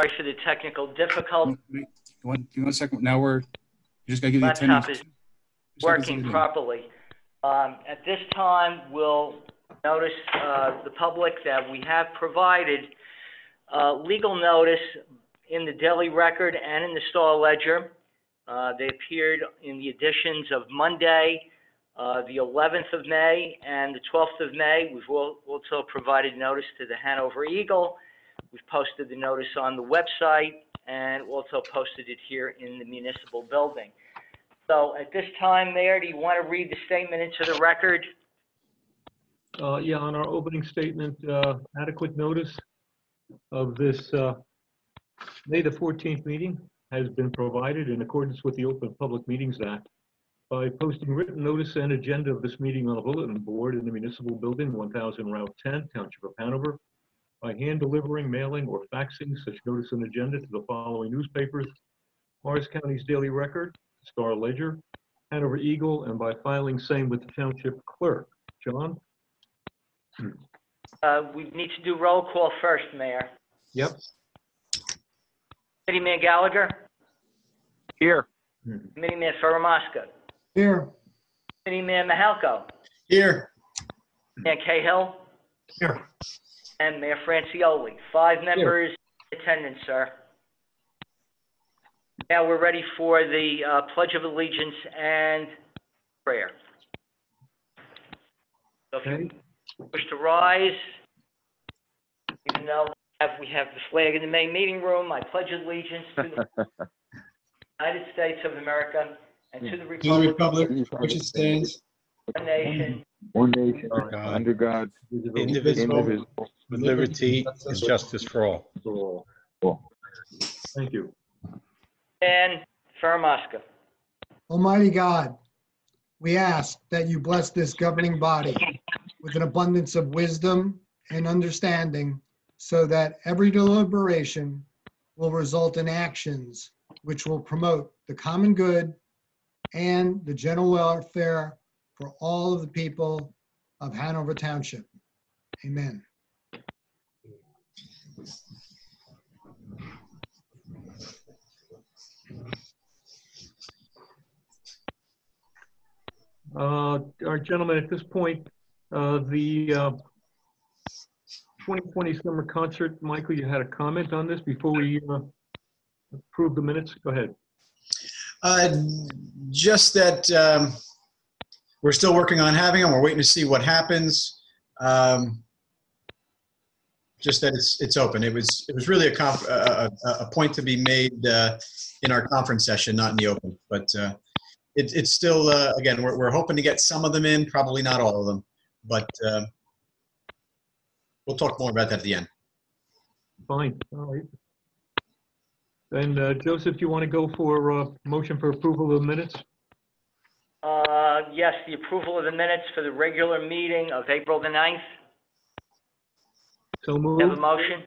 Sorry for the technical difficulty. Wait, one second. Now you just got to give the Laptop attendance. is working properly. At this time, we'll notice the public that we have provided legal notice in the Daily Record and in the Star Ledger. They appeared in the editions of Monday, the 11th of May and the 12th of May. We've also provided notice to the Hanover Eagle. We've posted the notice on the website and also posted it here in the municipal building. So at this time, Mayor, do you want to read the statement into the record? Yeah, on our opening statement, adequate notice of this May the 14th meeting has been provided in accordance with the Open Public Meetings Act by posting written notice and agenda of this meeting on a bulletin board in the municipal building, 1000 Route 10, Township of Hanover, by hand delivering, mailing, or faxing such notice and agenda to the following newspapers: Morris County's Daily Record, Star Ledger, Hanover Eagle, and by filing same with the Township Clerk. John? We need to do roll call first, Mayor. Yep. Committeeman Gallagher? Here. Committeeman Faramasca? Here. Committeeman Mahalko? Here. Mayor Cahill? Here. And Mayor Francioli. 5 members in attendance, sir. Now we're ready for the Pledge of Allegiance and prayer. So if you wish to rise, even though we have the flag in the main meeting room, I pledge allegiance to the United States of America and to the Republic which it stands, one nation, under God, indivisible, with liberty and justice for all. Thank you. and Faramasca. Almighty God, we ask that you bless this governing body with an abundance of wisdom and understanding so that every deliberation will result in actions which will promote the common good and the general welfare for all of the people of Hanover Township. Amen. Our gentlemen, at this point, the 2020 summer concert, Michael, you had a comment on this before we approve the minutes? Go ahead. Just that we're still working on having them. We're waiting to see what happens. Just that it's open. It was really a point to be made in our conference session, not in the open. But it's still again, we're hoping to get some of them in, probably not all of them, but we'll talk more about that at the end. Fine. All right. And Joseph, do you want to go for motion for approval of the minutes? Yes, the approval of the minutes for the regular meeting of April the 9th. So moved. Have a motion?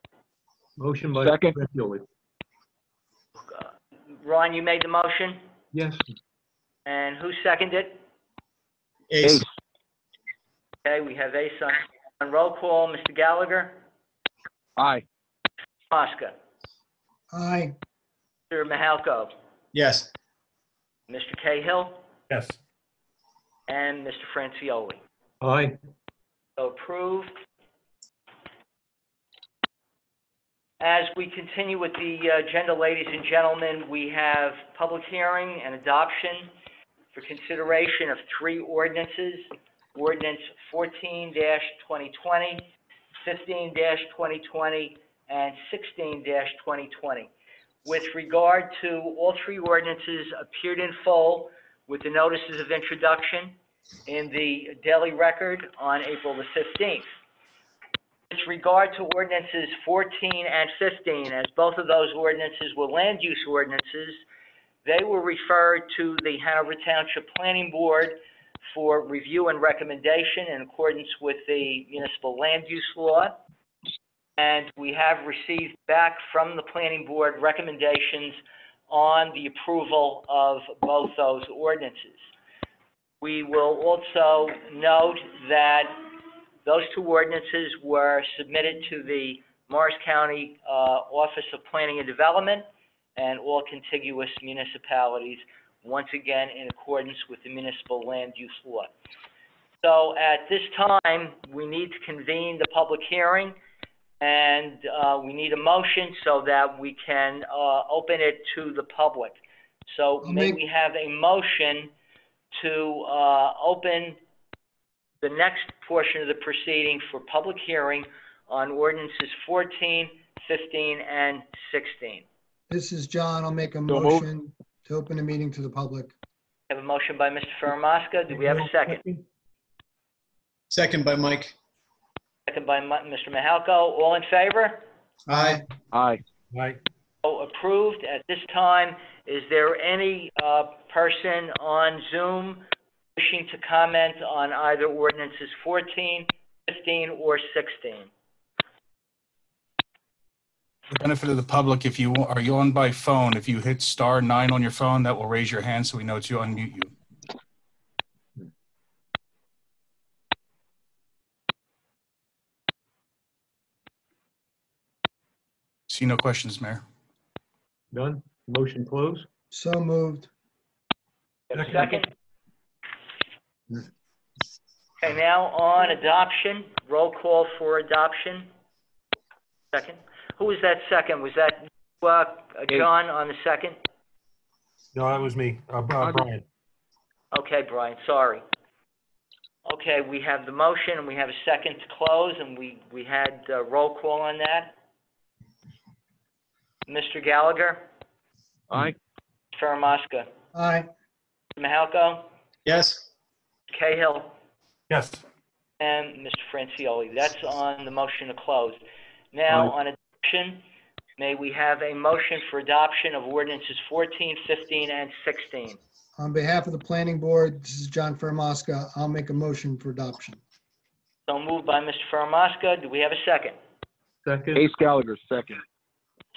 Motion by Second. Francioli. Ron, you made the motion? Yes. And who seconded it? Ace. Okay, we have Ace on roll call. Mr. Gallagher? Aye. Mosca? Aye. Mr. Mahalko? Yes. Mr. Cahill? Yes. And Mr. Francioli? Aye. So approved. As we continue with the agenda, ladies and gentlemen, we have public hearing and adoption for consideration of 3 ordinances: Ordinance 14-2020, 15-2020, and 16-2020. With regard to all 3 ordinances, appeared in full with the notices of introduction in the Daily Record on April the 15th. With regard to ordinances 14 and 15, as both of those ordinances were land use ordinances, they were referred to the Hanover Township Planning Board for review and recommendation in accordance with the municipal land use law. And we have received back from the Planning Board recommendations on the approval of both those ordinances. We will also note that those 2 ordinances were submitted to the Morris County Office of Planning and Development, and all contiguous municipalities, once again in accordance with the municipal land use law. So at this time, we need to convene the public hearing, and we need a motion so that we can open it to the public. So may we have a motion to open the next portion of the proceeding for public hearing on ordinances 14, 15, and 16. This is John. I'll make a moved. motion to open the meeting to the public. I have a motion by Mr. Faramasca. Do we have a second? Second by Mike. Second by Mr. Mahalko. All in favor? Aye. Aye. Aye. So approved. At this time, is there any person on Zoom wishing to comment on either ordinances 14, 15, or 16? For the benefit of the public, if you are you on by phone, if you hit *9 on your phone, that will raise your hand so we know to unmute you. See no questions, Mayor. None? Motion closed? So moved. Have a second? Okay, now on adoption, roll call for adoption. Second. Who was that second? Was that John on the second? No, that was me, Brian. Okay, Brian, sorry. Okay, we have the motion and we have a second to close, and we had roll call on that. Mr. Gallagher? Aye. Faramasca? Aye. Mahalko? Yes. Cahill? Yes. And Mr. Francioli. That's on the motion to close. Now, on adoption, may we have a motion for adoption of ordinances 14, 15, and 16? On behalf of the planning board, this is John Faramasca. I'll make a motion for adoption. So moved by Mr. Faramasca. Do we have a second? Second? Ace Gallagher, second.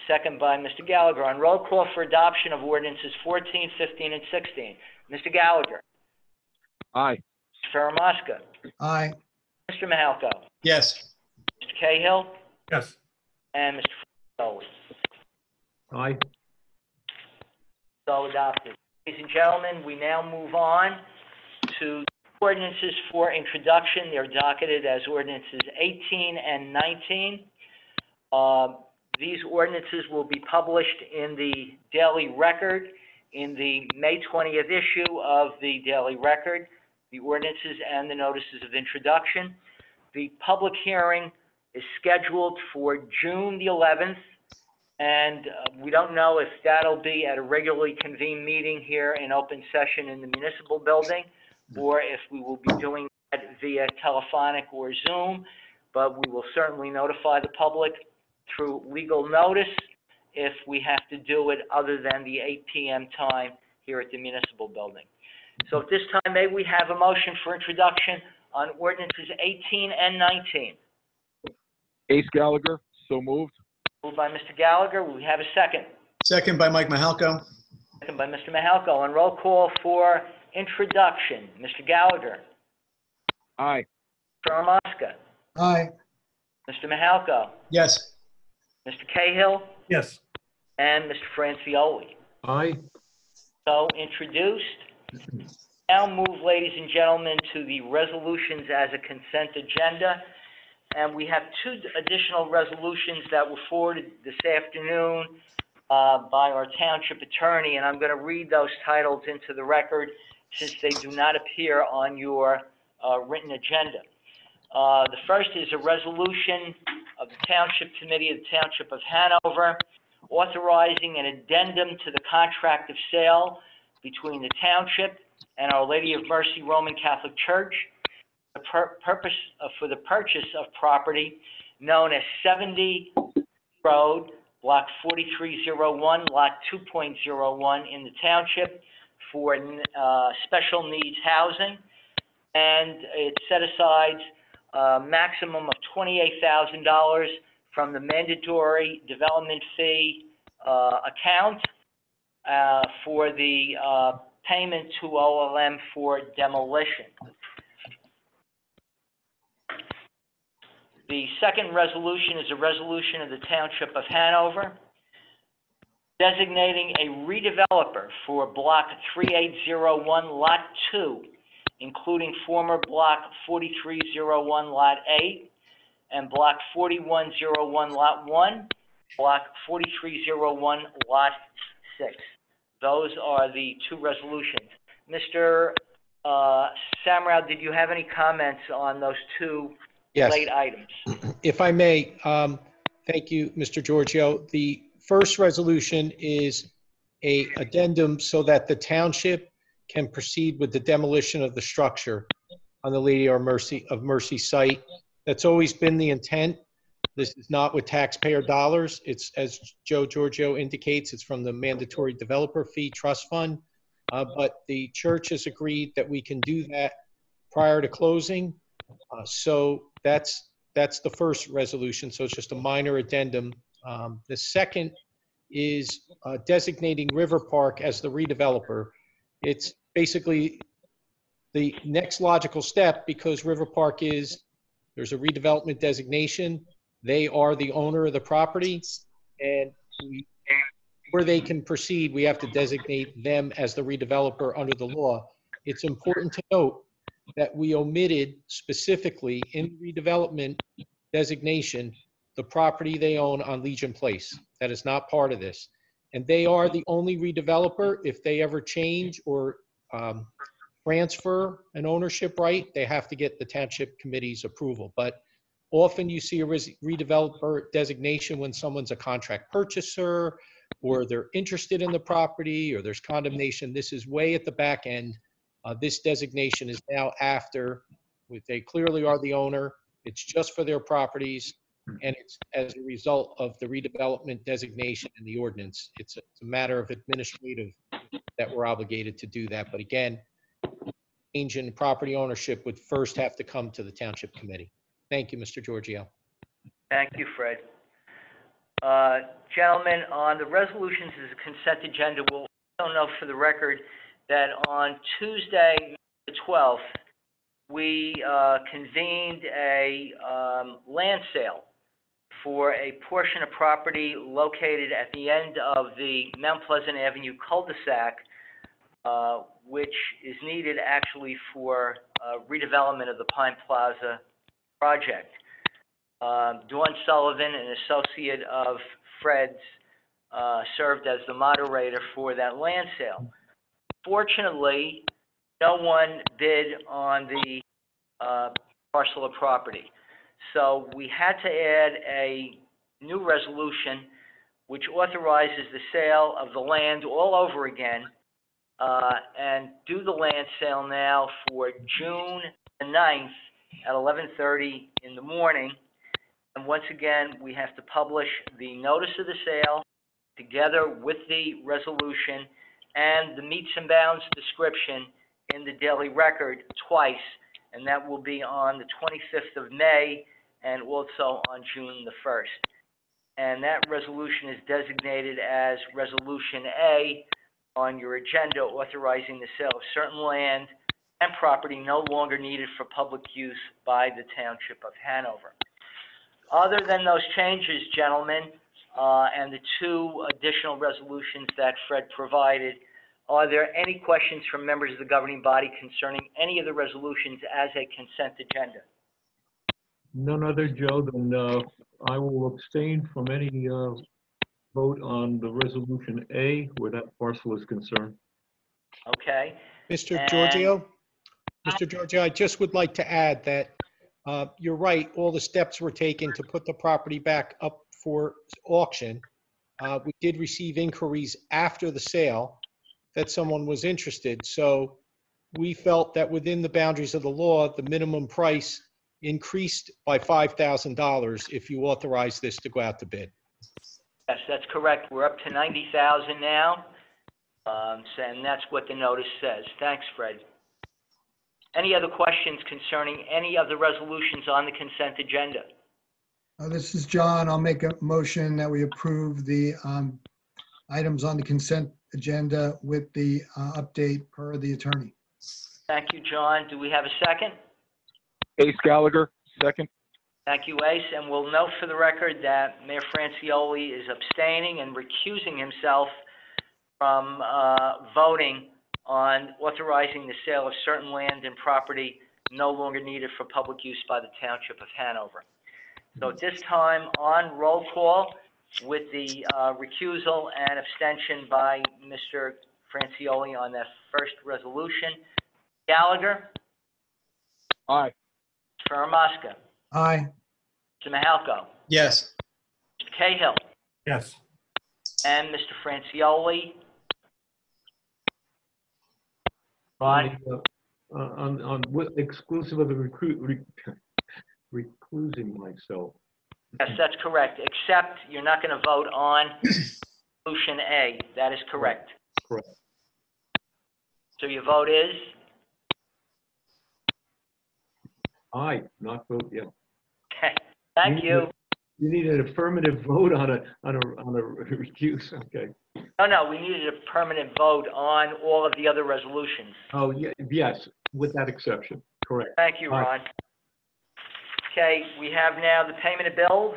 Second by Mr. Gallagher. On roll call for adoption of ordinances 14, 15, and 16. Mr. Gallagher. Aye. Mr. Faramasca. Aye. Mr. Mahalko. Yes. Mr. Cahill. Yes. And Mr. Francioli. Aye. So adopted. Ladies and gentlemen, we now move on to ordinances for introduction. They're docketed as ordinances 18 and 19. These ordinances will be published in the Daily Record in the May 20th issue of the Daily Record, the ordinances and the notices of introduction. The public hearing is scheduled for June the 11th, and we don't know if that'll be at a regularly convened meeting here in open session in the municipal building, or if we will be doing that via telephonic or Zoom, but we will certainly notify the public through legal notice if we have to do it other than the 8 p.m. time here at the municipal building. So at this time, may we have a motion for introduction on ordinances 18 and 19? Ace Gallagher, so moved. Moved by Mr. Gallagher. Will we have a second? Second by Mike Mahalko. Second by Mr. Mahalko. On roll call for introduction, Mr. Gallagher. Aye. Mr. Armaska. Aye. Mr. Mahalko. Yes. Mr. Cahill. Yes. And Mr. Francioli. Aye. So introduced. Now move, ladies and gentlemen, to the resolutions as a consent agenda. And we have two additional resolutions that were forwarded this afternoon by our township attorney, and I'm going to read those titles into the record since they do not appear on your written agenda. The first is a resolution of the Township Committee of the Township of Hanover authorizing an addendum to the contract of sale between the Township and Our Lady of Mercy Roman Catholic Church for the purchase of property known as 70 Road, Block 4301, Lot 2.01 in the Township for special needs housing. And it set aside a maximum of $28,000 from the mandatory development fee account for the payment to OLM for demolition. The second resolution is a resolution of the Township of Hanover designating a redeveloper for Block 3801, Lot 2, including former Block 4301, Lot 8, and Block 4101, Lot 1, Block 4301, Lot 6. Those are the two resolutions. Mr. Samrow, did you have any comments on those two Yes. late items? If I may, thank you, Mr. Giorgio. The first resolution is a addendum so that the township can proceed with the demolition of the structure on the Lady of Mercy site. That's always been the intent. This is not with taxpayer dollars. It's, as Joe Giorgio indicates, it's from the mandatory developer fee trust fund. But the church has agreed that we can do that prior to closing. So that's the first resolution. So it's just a minor addendum. The second is designating River Park as the redeveloper. It's basically the next logical step because River Park there's a redevelopment designation. They are the owner of the property, and where they can proceed, we have to designate them as the redeveloper under the law. It's important to note that we omitted specifically in redevelopment designation the property they own on Legion Place. That is not part of this. And they are the only redeveloper. If they ever change or transfer an ownership right, they have to get the township committee's approval. But often you see a redeveloper designation when someone's a contract purchaser or they're interested in the property or there's condemnation. This is way at the back end. This designation is now after. They clearly are the owner. It's just for their properties. And it's as a result of the redevelopment designation in the ordinance. It's a matter of administrative that we're obligated to do that. But again, change in property ownership would first have to come to the township committee. Thank you, Mr. Giorgio. Thank you, Fred. Gentlemen, on the resolutions as a consent agenda, we'll also know for the record that on Tuesday, the 12th, we convened a land sale for a portion of property located at the end of the Mount Pleasant Avenue cul-de-sac, which is needed actually for redevelopment of the Pine Plaza project. Dawn Sullivan, an associate of Fred's, served as the moderator for that land sale. Fortunately, no one bid on the parcel of property. So we had to add a new resolution which authorizes the sale of the land all over again and do the land sale now for June the 9th at 11:30 in the morning. And once again, we have to publish the notice of the sale together with the resolution and the meets and bounds description in the Daily Record twice, and that will be on the 25th of May and also on June the 1st. And that resolution is designated as Resolution A on your agenda, authorizing the sale of certain land and property no longer needed for public use by the Township of Hanover. Other than those changes, gentlemen, and the two additional resolutions that Fred provided, are there any questions from members of the governing body concerning any of the resolutions as a consent agenda? None other, Joe, than I will abstain from any vote on the resolution A where that parcel is concerned. Okay. Mr. And- Giorgio? Mr. Giorgio, I just would like to add that you're right, all the steps were taken to put the property back up for auction. We did receive inquiries after the sale that someone was interested. So we felt that within the boundaries of the law, the minimum price increased by $5,000 if you authorize this to go out to bid. Yes, that's correct. We're up to 90,000 now, and that's what the notice says. Thanks, Fred. Any other questions concerning any of the resolutions on the consent agenda? This is John. I'll make a motion that we approve the items on the consent agenda with the update per the attorney. Thank you, John. Do we have a second? Ace Gallagher, second. Thank you, Ace, and we'll note for the record that Mayor Francioli is abstaining and recusing himself from voting on authorizing the sale of certain land and property no longer needed for public use by the Township of Hanover. So at this time, on roll call, with the recusal and abstention by Mr. Francioli on that first resolution, Gallagher, Aye. Faramasca, Aye. Mr. Mahalko, Yes. Mr. Cahill, Yes. and Mr. Francioli. Ron? Exclusive of the reclusing myself. Yes, that's correct, except you're not going to vote on Solution A. That is correct. Correct. So your vote is? Aye, not vote, yeah. Okay, thank you. You need an affirmative vote on a recuse, okay. No, we needed a permanent vote on all of the other resolutions. Oh, yeah, yes, with that exception, correct. Thank you, Aye. Ron. Okay, we have now the payment of bills,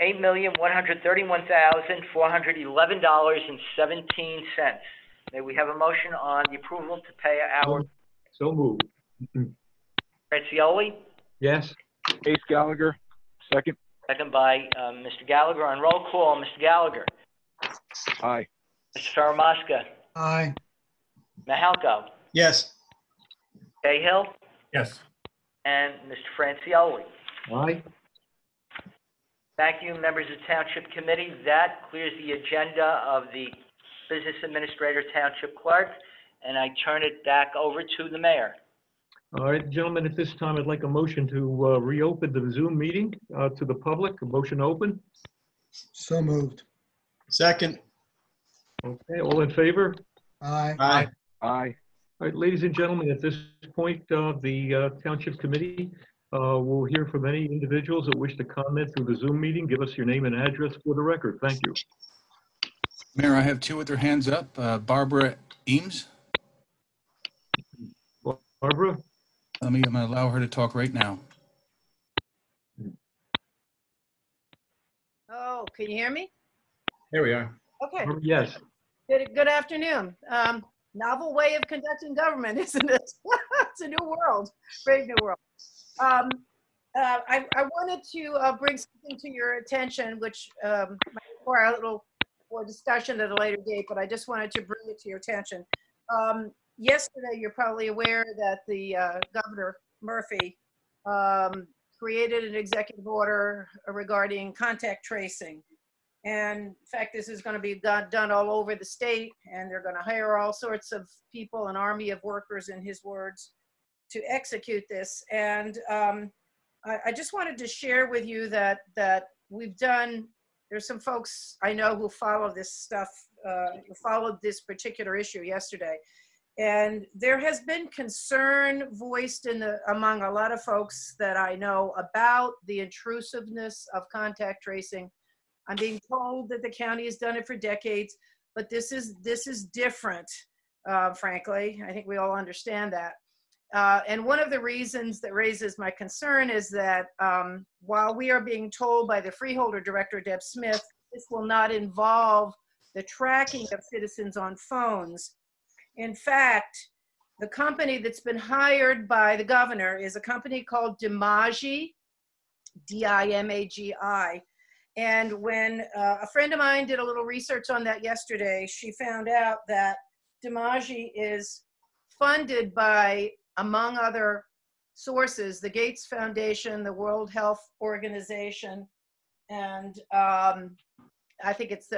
$8,131,411.17. May we have a motion on the approval to pay our So moved. Francioli? Yes? Ace Gallagher, second. Second by Mr. Gallagher on roll call. Mr. Gallagher? Aye. Mr. Faramasca? Aye. Mahalko? Yes. Cahill? Yes. And Mr. Francioli? Aye? Thank you, members of the Township Committee. That clears the agenda of the Business Administrator Township Clerk, and I turn it back over to the Mayor. All right, gentlemen, at this time, I'd like a motion to reopen the Zoom meeting to the public. A motion open. So moved. Second. Okay, all in favor? Aye. Aye. Aye. All right, ladies and gentlemen, at this point, the Township Committee will hear from any individuals that wish to comment through the Zoom meeting. Give us your name and address for the record. Thank you. Mayor, I have two with their hands up. Barbara Eames. Barbara? I'm going to allow her to talk right now. Oh, can you hear me? Here we are. Okay. Yes. Good afternoon. Novel way of conducting government, isn't it? It's a new world, brave new world. I wanted to bring something to your attention, which might require a little more discussion at a later date, but I just wanted to bring it to your attention. Yesterday, you're probably aware that the Governor Murphy created an executive order regarding contact tracing. And in fact, this is going to be done all over the state, and they're going to hire all sorts of people, an army of workers, in his words, to execute this. And I just wanted to share with you that we've done, there's some folks I know who follow this stuff, who followed this particular issue yesterday. And there has been concern voiced among a lot of folks that I know about the intrusiveness of contact tracing. I'm being told that the county has done it for decades, but this is different, frankly. I think we all understand that. And one of the reasons that raises my concern is that while we are being told by the freeholder director, Deb Smith, this will not involve the tracking of citizens on phones. In fact, the company that's been hired by the governor is a company called Dimagi, D-I-M-A-G-I. And when a friend of mine did a little research on that yesterday, she found out that Dimagi is funded by, among other sources, the Gates Foundation, the World Health Organization, and I think it's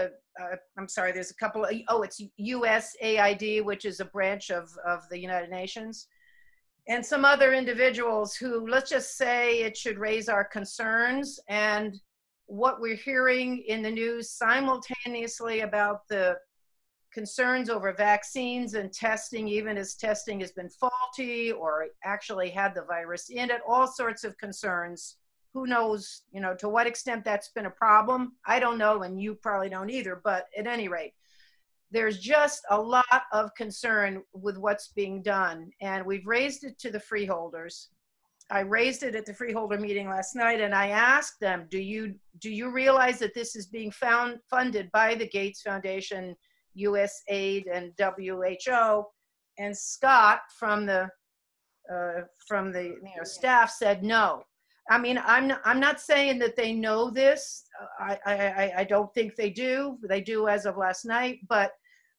I'm sorry, there's a couple of, it's USAID, which is a branch of the United Nations, and some other individuals who, let's just say, it should raise our concerns. And what we're hearing in the news simultaneously about the concerns over vaccines and testing, even as testing has been faulty or actually had the virus in it, all sorts of concerns. Who knows, to what extent that's been a problem? I don't know, and you probably don't either, but at any rate, there's just a lot of concern with what's being done. And we've raised it to the freeholders. I raised it at the freeholder meeting last night, and I asked them, do you realize that this is being funded by the Gates Foundation, USAID, and WHO? And Scott from the staff said no. I mean, I'm not saying that they know this. I don't think they do. They do as of last night, but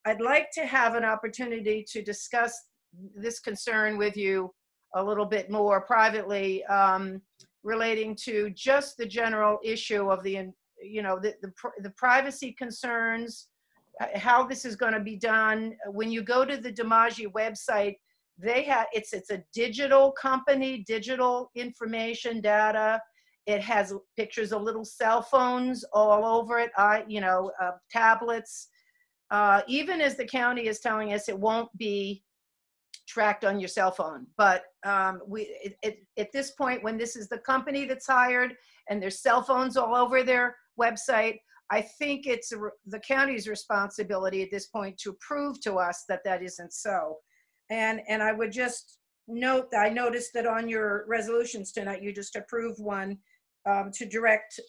I'd like to have an opportunity to discuss this concern with you a little bit more privately, relating to just the general issue of the privacy concerns, how this is going to be done. When you go to the DiMaggio website, it's a digital company, digital information data. It has pictures of little cell phones all over it, tablets. Even as the county is telling us it won't be tracked on your cell phone. But at this point, when this is the company that's hired and there's cell phones all over their website, I think it's the county's responsibility at this point to prove to us that that isn't so. And I would just note that I noticed that on your resolutions tonight, you just approved one to direct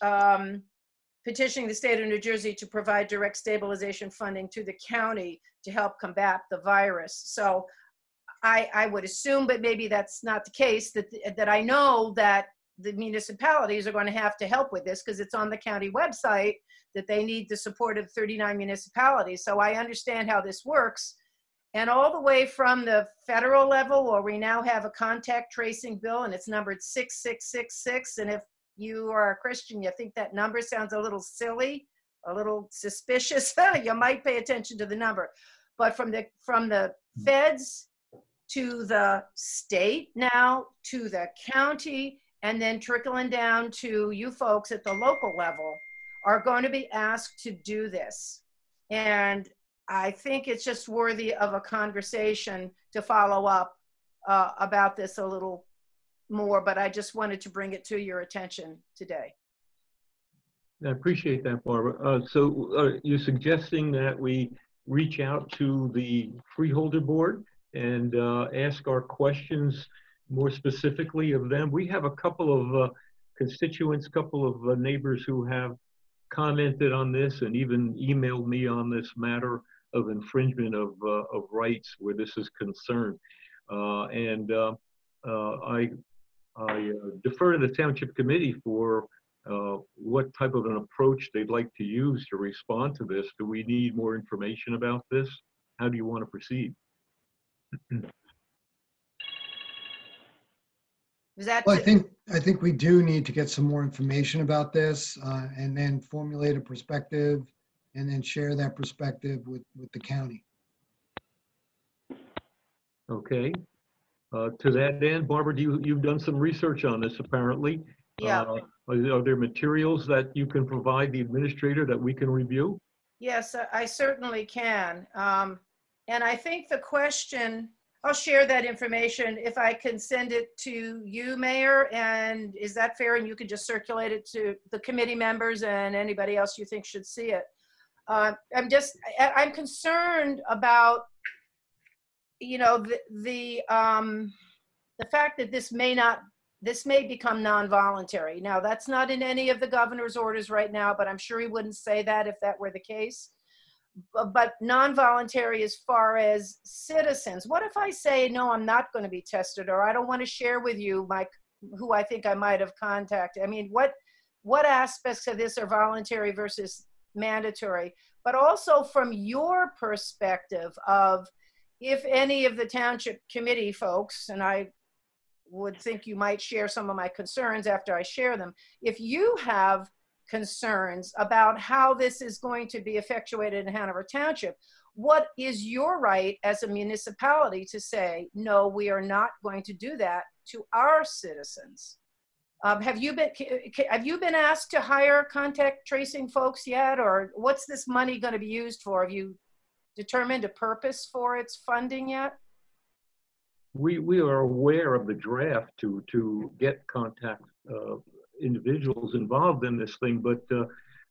petitioning the state of New Jersey to provide direct stabilization funding to the county to help combat the virus. So I would assume, but maybe that's not the case, that I know that the municipalities are going to have to help with this because it's on the county website that they need the support of 39 municipalities. So I understand how this works. And all the way from the federal level, where we now have a contact tracing bill, and it's numbered 6666. And if you are a Christian, you think that number sounds a little silly, a little suspicious, you might pay attention to the number. But from the feds to the state now, to the county, and then trickling down to you folks at the local level, are going to be asked to do this. And I think it's just worthy of a conversation to follow up about this a little more, but I just wanted to bring it to your attention today. I appreciate that, Barbara. So you're suggesting that we reach out to the freeholder board and ask our questions more specifically of them? We have a couple of constituents, couple of neighbors who have commented on this and even emailed me on this matter of infringement of rights where this is concerned. I defer to the Township Committee for what type of an approach they'd like to use to respond to this. Do we need more information about this? How do you want to proceed? Well, I think we do need to get some more information about this and then formulate a perspective and then share that perspective with the county. Okay. To that end, Barbara, you've done some research on this apparently. Yeah. Are there materials that you can provide the administrator that we can review? Yes, I certainly can. And I think the question, I'll share that information if I can send it to you, Mayor, and is that fair? And you can just circulate it to the committee members and anybody else you think should see it. I'm concerned about, the fact that this may become non-voluntary. Now, that's not in any of the governor's orders right now, but I'm sure he wouldn't say that if that were the case. But non-voluntary as far as citizens. What if I say, no, I'm not going to be tested, or I don't want to share with you who I think I might have contacted? I mean, what aspects of this are voluntary versus mandatory? But also from your perspective of, if any of the Township Committee folks, and I would think you might share some of my concerns after I share them, if you have concerns about how this is going to be effectuated in Hanover Township, what is your right as a municipality to say, no, we are not going to do that to our citizens? Have you been asked to hire contact tracing folks yet, or what's this money going to be used for? Have you determined a purpose for its funding yet? We are aware of the draft to get contact individuals involved in this thing, but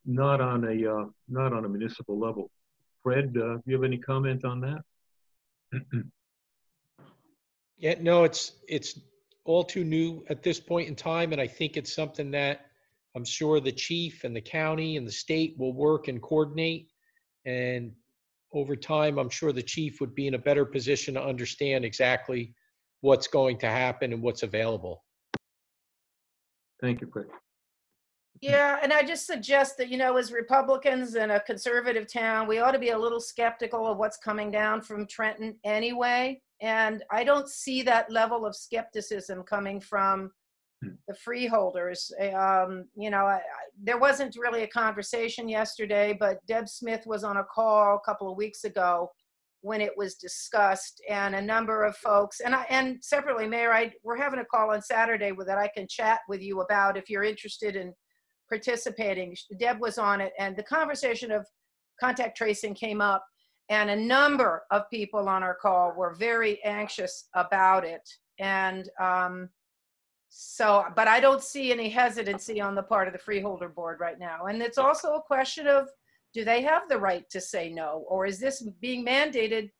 not on a municipal level. Fred, do you have any comment on that? Yeah, no, it's all too new at this point in time, and I think it's something that I'm sure the chief and the county and the state will work and coordinate. And over time, I'm sure the chief would be in a better position to understand exactly what's going to happen and what's available. Thank you, Fred. Yeah, and I just suggest that, as Republicans in a conservative town, we ought to be a little skeptical of what's coming down from Trenton anyway. And I don't see that level of skepticism coming from the freeholders. There wasn't really a conversation yesterday, but Deb Smith was on a call a couple of weeks ago when it was discussed, and a number of folks, and separately, Mayor, we're having a call on Saturday that I can chat with you about if you're interested in participating. Deb was on it, and the conversation of contact tracing came up, and a number of people on our call were very anxious about it. And but I don't see any hesitancy on the part of the freeholder board right now. And it's also a question of, do they have the right to say no? Or is this being mandated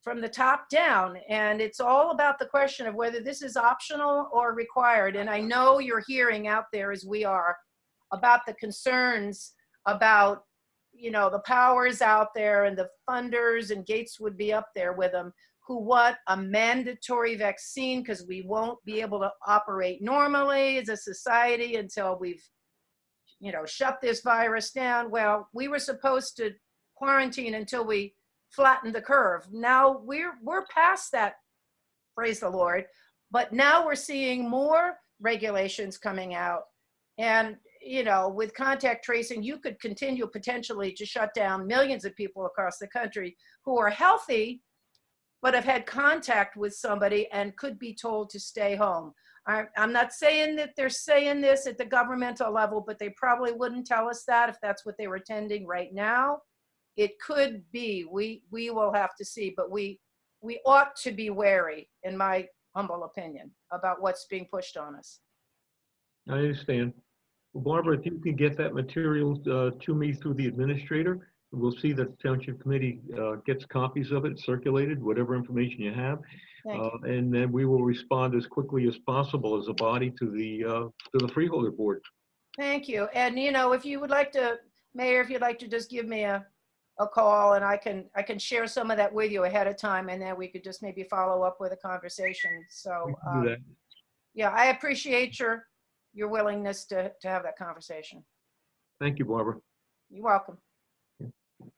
from the top down? And it's all about the question of whether this is optional or required. And I know you're hearing out there, as we are, about the concerns about, the powers out there and the funders, and Gates would be up there with them, who want a mandatory vaccine because we won't be able to operate normally as a society until we've, shut this virus down. Well, we were supposed to quarantine until we flattened the curve. Now we're past that, praise the Lord. But now we're seeing more regulations coming out. And, with contact tracing, you could continue potentially to shut down millions of people across the country who are healthy, but have had contact with somebody and could be told to stay home. I'm not saying that they're saying this at the governmental level, but they probably wouldn't tell us that if that's what they were intending right now. It could be. We will have to see, but we ought to be wary, in my humble opinion, about what's being pushed on us. I understand. Well, Barbara, if you can get that material to me through the administrator, we'll see that the Township Committee gets copies of it, circulated, whatever information you have. And then we will respond as quickly as possible as a body to the freeholder board. Thank you. And, if you would like to, Mayor, if you'd like to just give me a call, and I can share some of that with you ahead of time, and then we could just maybe follow up with a conversation. So, We can do that. yeah, I appreciate your willingness to have that conversation. Thank you, Barbara. You're welcome.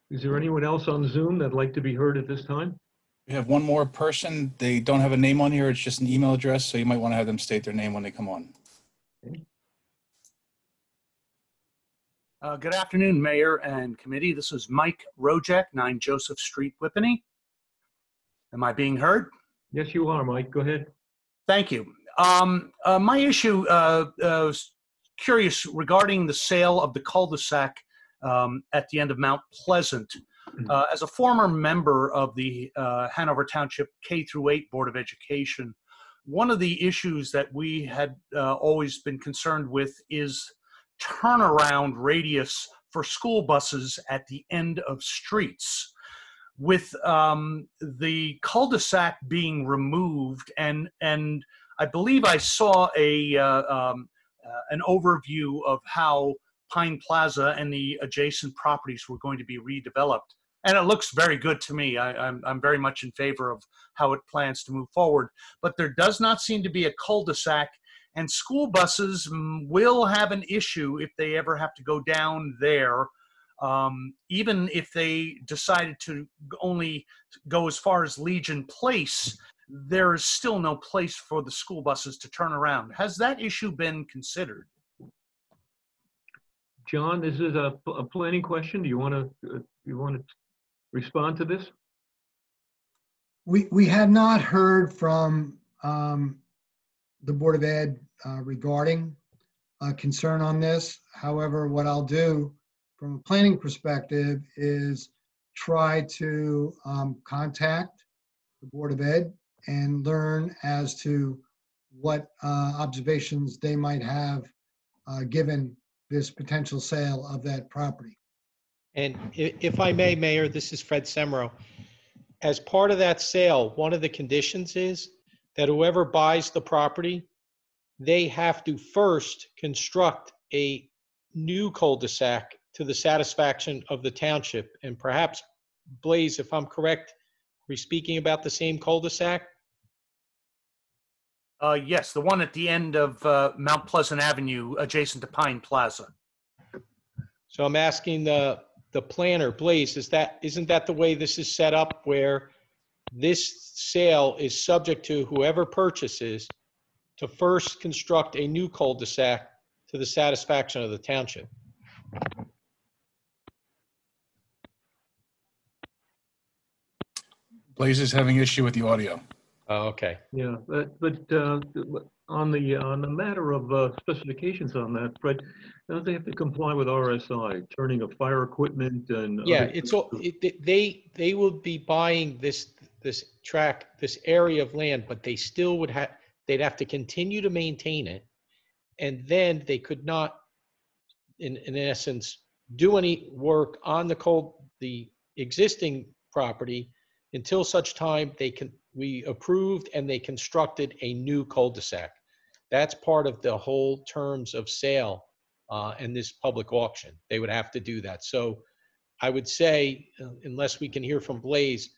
Is there anyone else on Zoom that'd like to be heard at this time? We have one more person. They don't have a name on here. It's just an email address, so you might want to have them state their name when they come on. Good afternoon, Mayor and Committee. This is Mike Rojek, 9 Joseph Street, Whippany. Am I being heard? Yes, you are, Mike. Go ahead. Thank you. My issue, curious regarding the sale of the cul-de-sac at the end of Mount Pleasant. As a former member of the Hanover Township K-8 Board of Education, one of the issues that we had always been concerned with is turnaround radius for school buses at the end of streets. With the cul-de-sac being removed, and I believe I saw an overview of how Pine Plaza and the adjacent properties were going to be redeveloped. And it looks very good to me. I'm very much in favor of how it plans to move forward. But there does not seem to be a cul-de-sac, and school buses will have an issue if they ever have to go down there. Even if they decided to only go as far as Legion Place, there is still no place for the school buses to turn around. Has that issue been considered? John, this is a planning question. Do you want to respond to this? We have not heard from the Board of Ed regarding concern on this. However, what I'll do from a planning perspective is try to contact the Board of Ed and learn as to what observations they might have given this potential sale of that property. And if I may, Mayor, this is Fred Semro. As part of that sale, one of the conditions is that whoever buys the property they have to first construct a new cul-de-sac to the satisfaction of the township. And perhaps, Blaze, if I'm correct, we're speaking about the same cul-de-sac? Yes, the one at the end of Mount Pleasant Avenue, adjacent to Pine Plaza. So I'm asking the planner, Blaze, isn't that the way this is set up, where this sale is subject to whoever purchases to first construct a new cul-de-sac to the satisfaction of the township? Blaze is having issue with the audio. Oh, okay. Yeah, but on the matter of specifications on that, Fred, don't they have to comply with RSI, turning of fire equipment and? Yeah, other- it's all, they will be buying this tract, this area of land, but they still would have, they'd have to continue to maintain it. And then they could not, in essence, do any work on the existing property until such time we approved and they constructed a new cul-de-sac. That's part of the whole terms of sale in this public auction. They would have to do that. So I would say, unless we can hear from Blaze,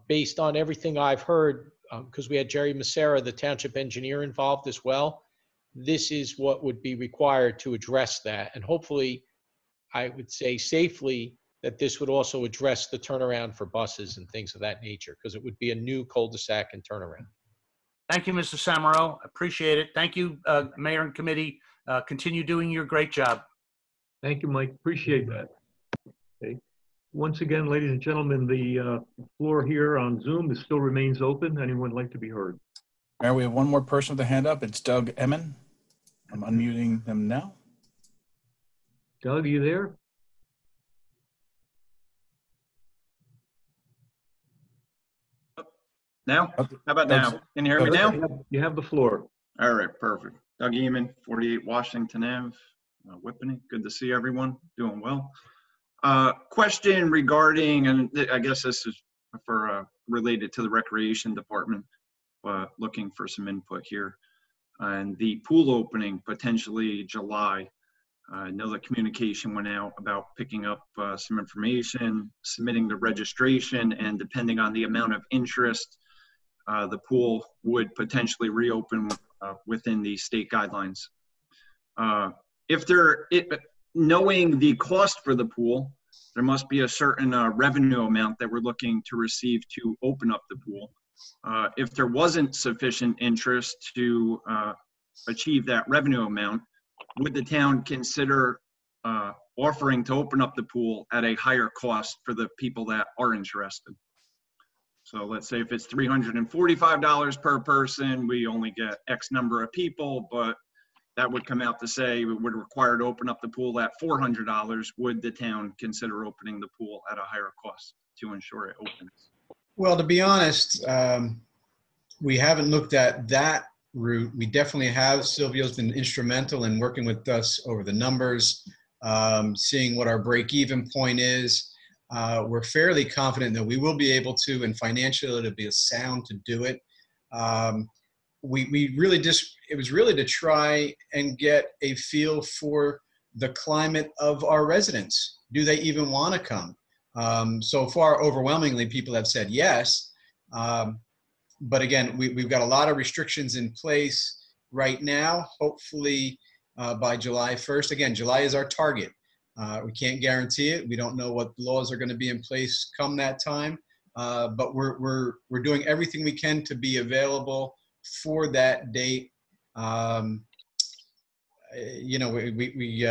based on everything I've heard, because we had Jerry Macera, the township engineer, involved as well, this is what would be required to address that. And hopefully, I would say safely, that this would also address the turnaround for buses and things of that nature, because it would be a new cul-de-sac and turnaround. Thank you, Mr. Samaro. Appreciate it. Thank you, Mayor and Committee. Continue doing your great job. Thank you, Mike. Appreciate that. Okay. Once again, ladies and gentlemen, the floor here on Zoom still remains open. Anyone like to be heard? Mayor, we have one more person with a hand up. It's Doug Emmon. I'm unmuting them now. Doug, are you there? Now? How about Doug's- now? Can you hear me now? You have the floor. All right, perfect. Doug Eamon, 48 Washington Ave, Whippany. Good to see everyone. Doing well. Question regarding, and I guess this is for related to the Recreation Department, looking for some input here. And the pool opening potentially July. I know the communication went out about picking up some information, submitting the registration, and depending on the amount of interest, the pool would potentially reopen within the state guidelines. Knowing the cost for the pool, there must be a certain revenue amount that we're looking to receive to open up the pool. If there wasn't sufficient interest to achieve that revenue amount, would the town consider offering to open up the pool at a higher cost for the people that are interested? So let's say if it's $345 per person, we only get X number of people, but that would come out to say we would require to open up the pool at $400. Would the town consider opening the pool at a higher cost to ensure it opens? Well, to be honest, we haven't looked at that route. We definitely have. Silvio's been instrumental in working with us over the numbers, seeing what our break-even point is. We're fairly confident that we will be able to, and financially it'll be a sound to do it. We really just, it was really to try and get a feel for the climate of our residents. Do they even want to come? So far, overwhelmingly, people have said yes. But again, we've got a lot of restrictions in place right now. Hopefully by July 1st, again, July is our target. We can't guarantee it. We don't know what laws are going to be in place come that time. But we're doing everything we can to be available for that date. You know, we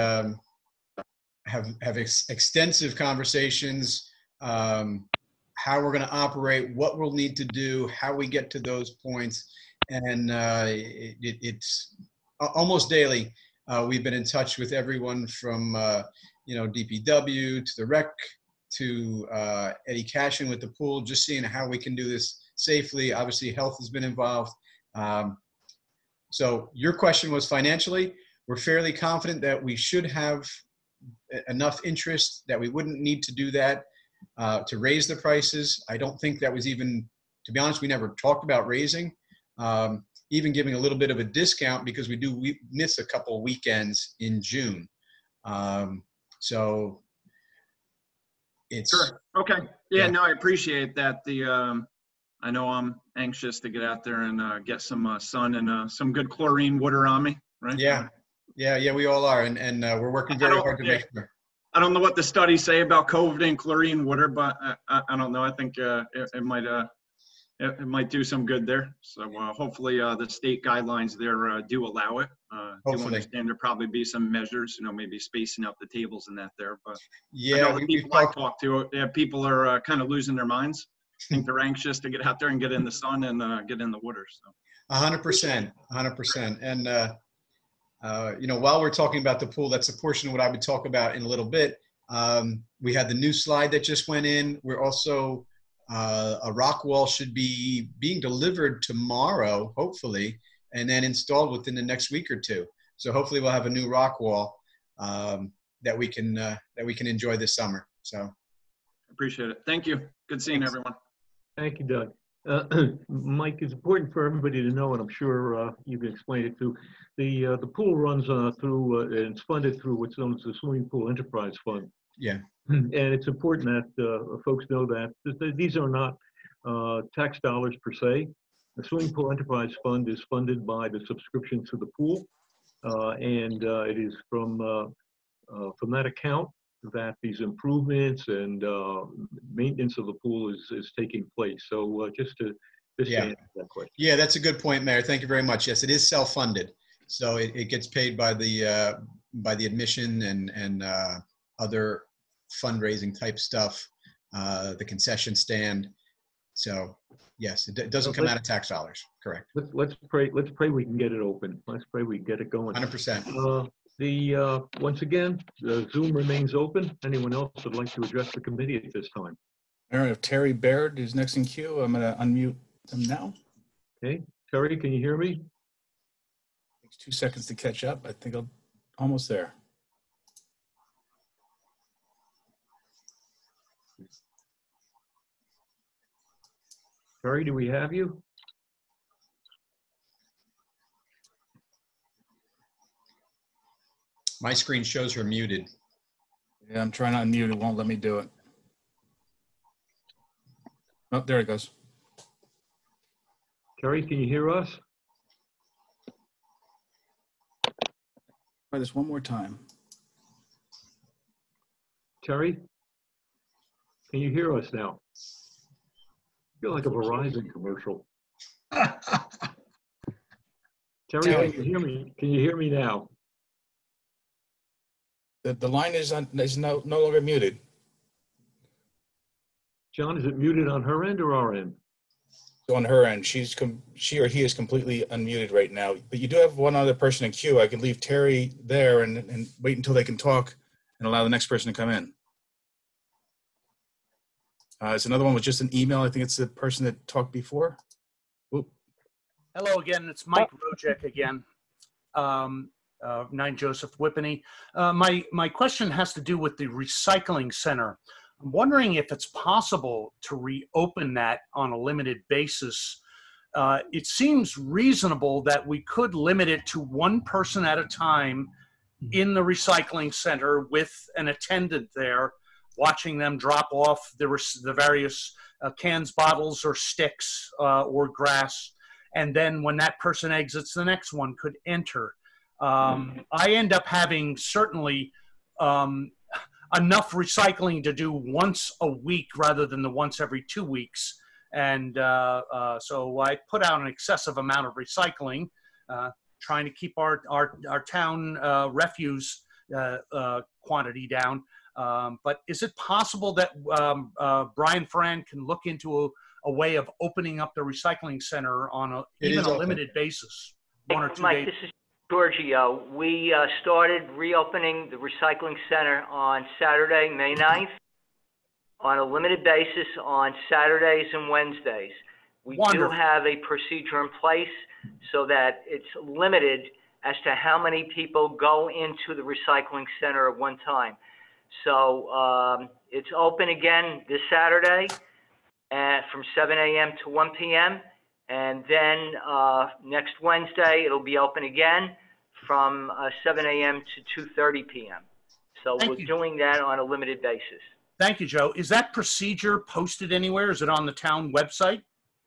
have extensive conversations, how we're going to operate, what we'll need to do, how we get to those points. And it's almost daily. We've been in touch with everyone from, you know, DPW to the rec to Eddie Cashin with the pool, just seeing how we can do this safely. Obviously, health has been involved. So your question was financially. We're fairly confident that we should have enough interest that we wouldn't need to do that to raise the prices. I don't think that was even, to be honest, we never talked about raising. even giving a little bit of a discount because we miss a couple of weekends in June. So it's Sure. Okay. Yeah, no, I appreciate that. I know I'm anxious to get out there and get some sun and some good chlorine water on me, right? yeah, we all are, and we're working very hard to make sure. I don't know what the studies say about COVID and chlorine water, but I don't know. I think it might do some good there. So hopefully the state guidelines there do allow it. Do understand there'll probably be some measures, maybe spacing out the tables and that there. But yeah, I know the people I talk to, people are kind of losing their minds. I think they're anxious to get out there and get in the sun and get in the water. So 100%. And while we're talking about the pool, that's a portion of what I would talk about in a little bit. We had the new slide that just went in. We're also a rock wall should be being delivered tomorrow, hopefully, and then installed within the next week or two. So hopefully we'll have a new rock wall that we can enjoy this summer. So appreciate it. Thank you. Good seeing everyone. Thank you, Doug. Mike, it's important for everybody to know, and I'm sure you can explain it too. The pool runs through, and it's funded through what's known as the Swimming Pool Enterprise Fund. Yeah. And it's important that folks know that these are not tax dollars per se. The Swimming Pool Enterprise Fund is funded by the subscription to the pool, and it is from that account that these improvements and maintenance of the pool is taking place. So just to answer that question. Yeah, that's a good point, Mayor. Thank you very much. Yes, it is self-funded, so it gets paid by the admission and other fundraising type stuff, the concession stand. So yes, it doesn't come out of tax dollars. Correct. Let's pray. Let's pray we can get it open. Let's pray we can get it going. 100%. Once again, the Zoom remains open. Anyone else would like to address the committee at this time? Mayor, if Terry Baird is next in queue, I'm going to unmute them now. Okay, Terry, can you hear me? Takes 2 seconds to catch up. I think I'm almost there. Terry, do we have you? My screen shows her muted. Yeah, I'm trying to unmute. It won't let me do it. Oh, there it goes. Terry, can you hear us? Try this one more time. Terry, can you hear us now? I feel like a Verizon commercial. Terry, can you hear me? Can you hear me now? The line is no longer muted. John, is it muted on her end or our end? So on her end, she or he is completely unmuted right now. But you do have one other person in queue. I can leave Terry there and wait until they can talk and allow the next person to come in. It's another one with just an email. I think it's the person that talked before. Oop. Hello again. It's Mike Rojek again. 9 Joseph Whippany. My question has to do with the recycling center. I'm wondering if it's possible to reopen that on a limited basis. It seems reasonable that we could limit it to one person at a time in the recycling center with an attendant there, watching them drop off the various cans, bottles, or sticks or grass. And then when that person exits, the next one could enter. I end up having certainly enough recycling to do once a week rather than the once every 2 weeks. And so I put out an excessive amount of recycling, trying to keep our town refuse quantity down. But is it possible that Brian Ferran can look into a way of opening up the recycling center on even a limited basis, 1 or 2 Mike, days? this is Giorgio. We started reopening the recycling center on Saturday, May 9th, on a limited basis on Saturdays and Wednesdays. We do have a procedure in place so that it's limited as to how many people go into the recycling center at one time. So it's open again this Saturday from 7 a.m. to 1 p.m. And then next Wednesday, it'll be open again from 7 a.m. to 2:30 p.m. So Thank we're you. doing that on a limited basis. Thank you, Joe. Is that procedure posted anywhere? Is it on the town website?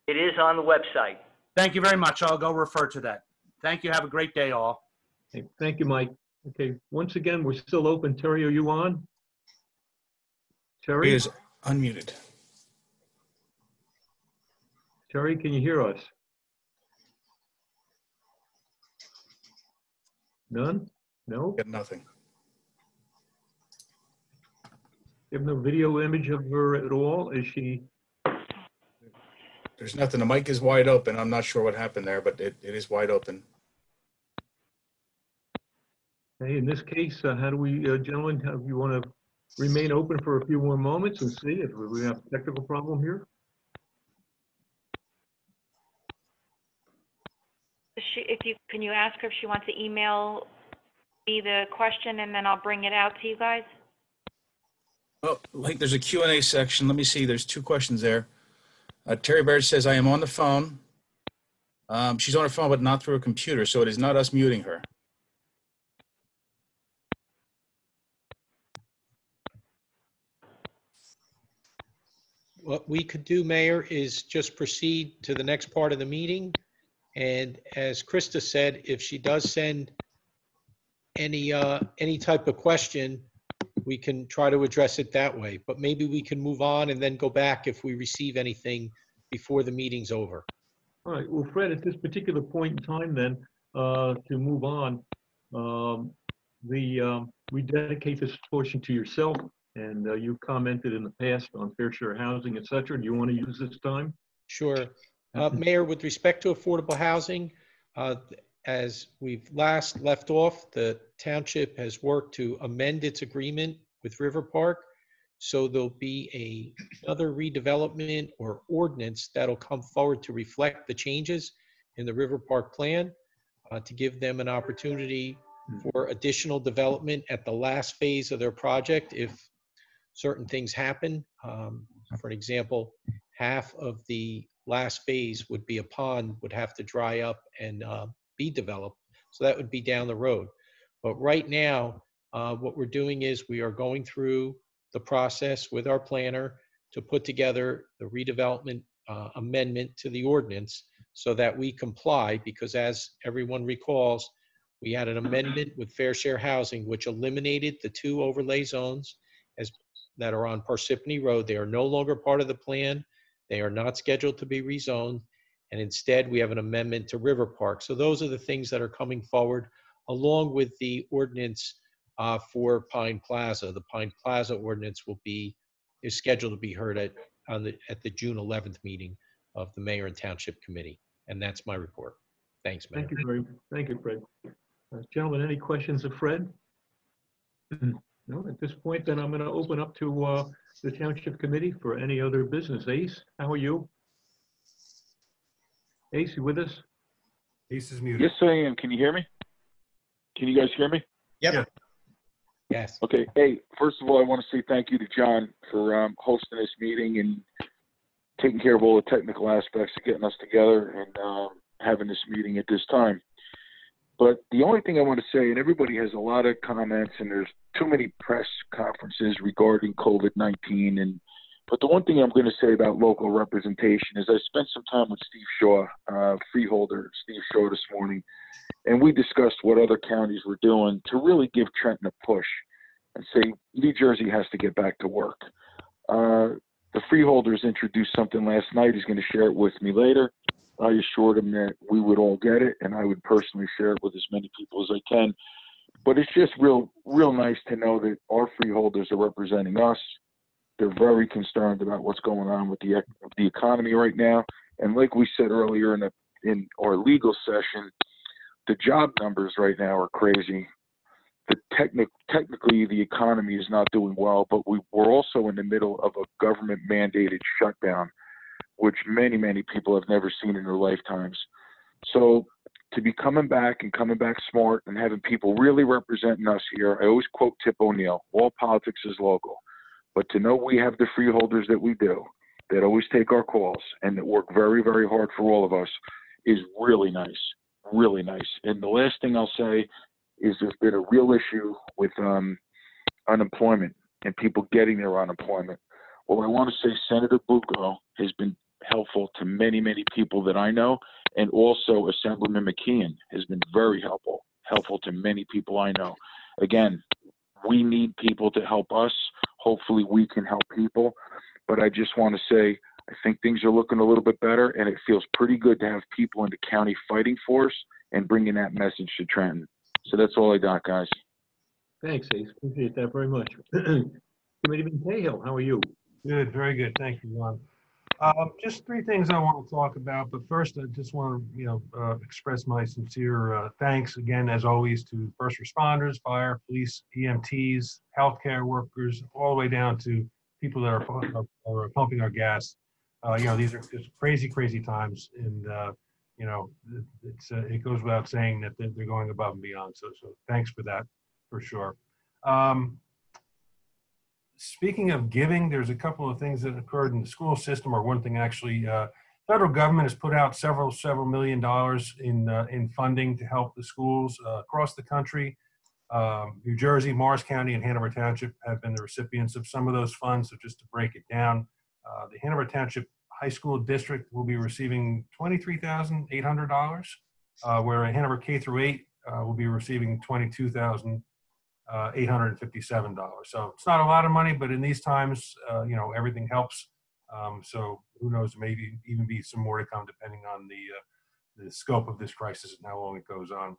It is on the website. Thank you very much. I'll go refer to that. Thank you. Have a great day, all. Okay, thank you, Mike. Okay, once again, we're still open. Terry, are you on? He Terry, is unmuted. Terry, can you hear us? None? No? Got nothing. You have no video image of her at all? Is she? There's nothing. The mic is wide open. I'm not sure what happened there, but it is wide open. Hey, in this case, how do we, gentlemen, how you want to remain open for a few more moments and see if we have a technical problem here? Can you ask her if she wants to email me the question and then I'll bring it out to you guys? Oh, like there's a Q&A section. Let me see. There's 2 questions there. Terry Baird says, I am on the phone. She's on her phone, but not through a computer, so it is not us muting her. What we could do, Mayor, is just proceed to the next part of the meeting. And as Krista said, if she does send any type of question, we can try to address it that way. But maybe we can move on and then go back if we receive anything before the meeting's over. All right, well, Fred, at this particular point in time then, to move on, we dedicate this portion to yourself, and you've commented in the past on fair share housing, et cetera. Do you want to use this time? Sure. Mayor, with respect to affordable housing, as we've last left off, the township has worked to amend its agreement with River Park. So there'll be another redevelopment or ordinance that'll come forward to reflect the changes in the River Park plan, to give them an opportunity for additional development at the last phase of their project if certain things happen. For example, half of the last phase would be a pond, would have to dry up and be developed. So that would be down the road. But right now, what we're doing is we are going through the process with our planner to put together the redevelopment amendment to the ordinance so that we comply, because as everyone recalls, we had an amendment with fair share housing, which eliminated the 2 overlay zones that are on Parsippany Road. They are no longer part of the plan. They are not scheduled to be rezoned. And instead, we have an amendment to River Park. So those are the things that are coming forward, along with the ordinance for Pine Plaza. The Pine Plaza ordinance is scheduled to be heard at the June 11th meeting of the Mayor and Township Committee. And that's my report. Thanks, Mayor. Thank you, Fred. Gentlemen, any questions of Fred? No, at this point, then I'm going to open up to the Township Committee for any other business. Ace, how are you? Ace, you with us? Ace is muted. Yes, I am. Can you hear me? Can you guys hear me? Yep. Yes. Okay. Hey, first of all, I want to say thank you to John for hosting this meeting and taking care of all the technical aspects of getting us together and having this meeting at this time. But the only thing I want to say, and everybody has a lot of comments, and there's too many press conferences regarding COVID-19. But the one thing I'm going to say about local representation is I spent some time with Steve Shaw, freeholder Steve Shaw, this morning, and we discussed what other counties were doing to really give Trenton a push and say New Jersey has to get back to work. The freeholders introduced something last night. He's going to share it with me later. I assured him that we would all get it, and I would personally share it with as many people as I can. But it's just real nice to know that our freeholders are representing us. They're very concerned about what's going on with the economy right now. And like we said earlier in our legal session, the job numbers right now are crazy. Technically, the economy is not doing well, but we're also in the middle of a government-mandated shutdown, which many, many people have never seen in their lifetimes. So to be coming back smart and having people really representing us here, I always quote Tip O'Neill, all politics is local. But to know we have the freeholders that we do, that always take our calls and that work very, very hard for all of us is really nice, really nice. And the last thing I'll say is there's been a real issue with unemployment and people getting their unemployment. Well, I want to say Senator Bucco has been helpful to many, many people that I know, and also Assemblyman McKeon has been very helpful to many people I know. Again, we need people to help us. Hopefully we can help people. But I just want to say, I think things are looking a little bit better, and it feels pretty good to have people in the county fighting for us and bringing that message to Trenton. So that's all I got, guys. Thanks, Ace. Appreciate that very much. Committeeman Cahill, how are you? Good, very good. Thank you, Ron. Just three things I want to talk about, but first I just want to, express my sincere thanks again, as always, to first responders, fire, police, EMTs, healthcare workers, all the way down to people that are pumping our gas. These are just crazy, crazy times, and it goes without saying that they're going above and beyond. So thanks for that, for sure. Speaking of giving, there's a couple of things that occurred in the school system, or one thing actually. Federal government has put out several $1 million in funding to help the schools across the country. New Jersey, Morris County, and Hanover Township have been the recipients of some of those funds. So just to break it down, the Hanover Township High School District will be receiving $23,800, where Hanover K through 8 will be receiving $22,857. So it's not a lot of money, but in these times, everything helps. So who knows, maybe even be some more to come depending on the scope of this crisis and how long it goes on.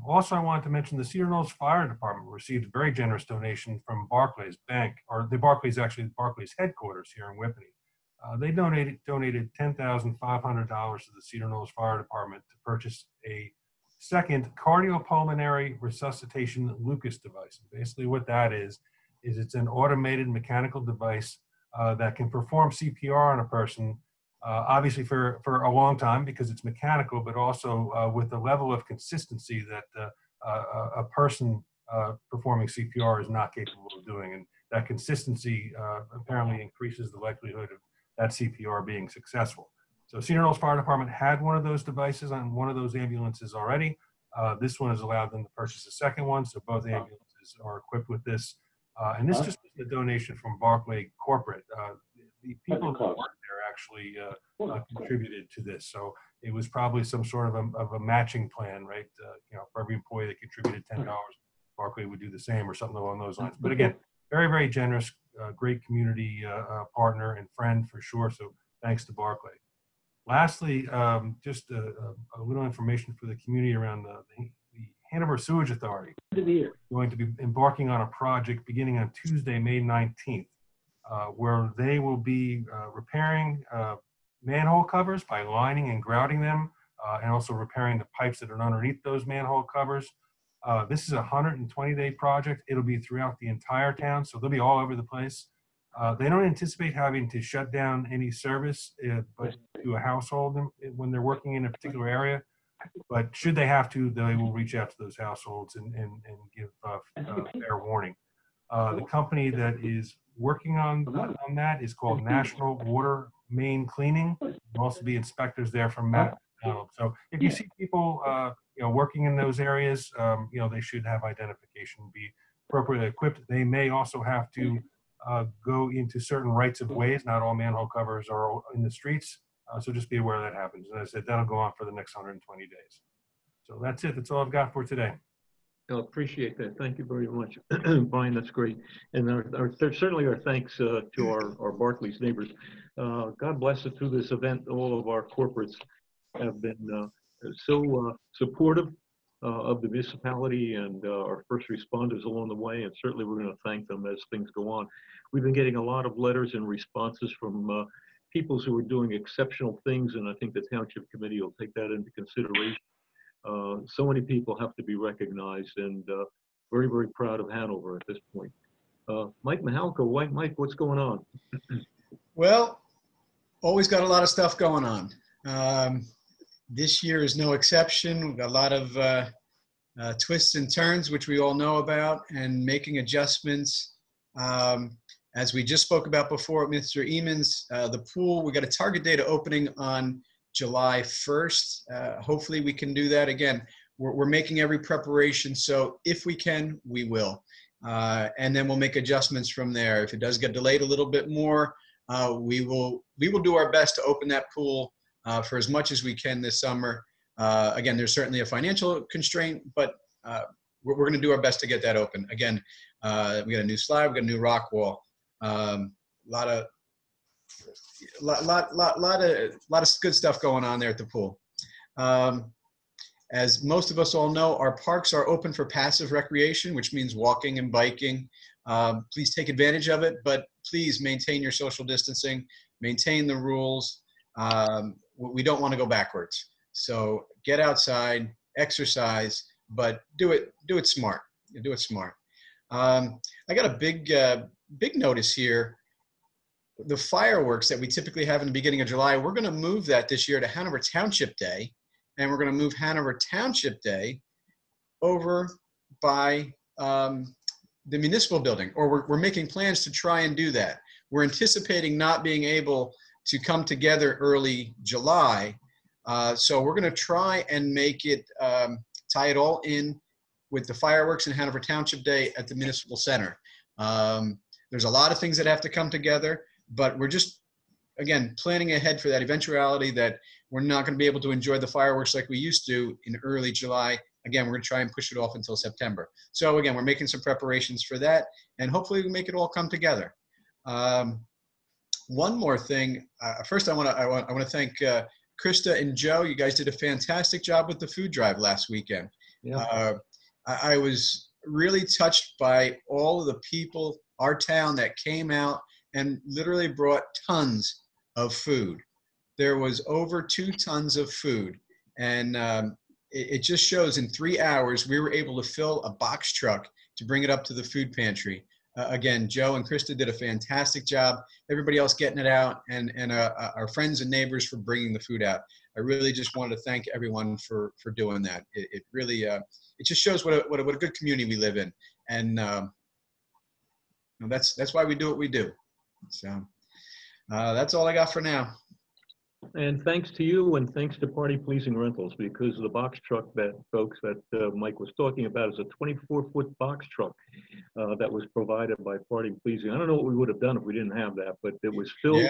Also, I wanted to mention the Cedar Knolls Fire Department received a very generous donation from Barclays Bank, or the Barclays headquarters here in Whippany. They donated $10,500 to the Cedar Knolls Fire Department to purchase a second cardiopulmonary resuscitation Lucas device. Basically what that is it's an automated mechanical device that can perform CPR on a person, obviously for a long time because it's mechanical, but also with the level of consistency that a person performing CPR is not capable of doing. And that consistency apparently increases the likelihood of that CPR being successful. So Cedar Knolls Fire Department had one of those devices on one of those ambulances already. This one has allowed them to purchase a second one, so both ambulances are equipped with this. And this just was a donation from Barclay Corporate. The people who work there actually contributed to this, so it was probably some sort of a matching plan, right? For every employee that contributed $10, Barclay would do the same or something along those lines. But again, very, very generous, great community partner and friend for sure. So thanks to Barclay. Lastly, just a little information for the community around the Hanover Sewage Authority. Going to be embarking on a project beginning on Tuesday, May 19th, where they will be repairing manhole covers by lining and grouting them, and also repairing the pipes that are underneath those manhole covers. This is a 120-day project. It'll be throughout the entire town, so they'll be all over the place. They don't anticipate having to shut down any service but to a household when they're working in a particular area. But should they have to, they will reach out to those households and give fair warning. The company that is working on that is called National Water Main Cleaning. There'll also be inspectors there from Matt McDonald. So if you see people working in those areas, they should have identification, be appropriately equipped. They may also have to go into certain rights of ways. Not all manhole covers are in the streets, so just be aware that happens. And as I said, that'll go on for the next 120 days. So that's it. That's all I've got for today. I appreciate that. Thank you very much, Brian. That's great. And certainly our thanks to our Barclays neighbors. God bless us through this event. All of our corporates have been so supportive of the municipality and our first responders along the way, and certainly we're going to thank them as things go on. We've been getting a lot of letters and responses from people who are doing exceptional things, and I think the Township Committee will take that into consideration. So many people have to be recognized, and very, very proud of Hanover at this point. Mike Mahalko, White Mike, what's going on? Well, always got a lot of stuff going on. This year is no exception. We've got a lot of twists and turns, which we all know about, and making adjustments. As we just spoke about before with Mr. Emons, the pool, we got a target date of opening on July 1st. Hopefully we can do that. Again, we're making every preparation, so if we can, we will. And then we'll make adjustments from there. If it does get delayed a little bit more, we will do our best to open that pool for as much as we can this summer. Again, there's certainly a financial constraint, but we're going to do our best to get that open. Again, we got a new slide, we got a new rock wall. Lot of good stuff going on there at the pool. As most of us all know, our parks are open for passive recreation, which means walking and biking. Please take advantage of it, but please maintain your social distancing, maintain the rules. We don't want to go backwards. So get outside, exercise, but do it smart. Do it smart. I got a big notice here. The fireworks that we typically have in the beginning of July, we're going to move that this year to Hanover Township Day, and we're going to move Hanover Township Day over by the municipal building, or we're making plans to try and do that. We're anticipating not being able to come together early July, so we're going to try and make it, tie it all in with the fireworks in Hanover Township Day at the Municipal Center. There's a lot of things that have to come together, but we're just, again, planning ahead for that eventuality that we're not going to be able to enjoy the fireworks like we used to in early July. Again, we're going to try and push it off until September. So again, we're making some preparations for that, and hopefully we make it all come together. One more thing. First, I want to thank Krista and Joe. You guys did a fantastic job with the food drive last weekend. Yeah. I was really touched by all of the people, our town, that came out and literally brought tons of food. There was over 2 tons of food, and it just shows in 3 hours we were able to fill a box truck to bring it up to the food pantry. Again, Joe and Krista did a fantastic job. Everybody else getting it out, and our friends and neighbors for bringing the food out. I really just wanted to thank everyone for doing that. It really it just shows what a good community we live in, and that's why we do what we do. So that's all I got for now. And thanks to you, and thanks to Party Pleasing Rentals, because the box truck that Mike was talking about is a 24-foot box truck that was provided by Party Pleasing. I don't know what we would have done if we didn't have that, but it was still,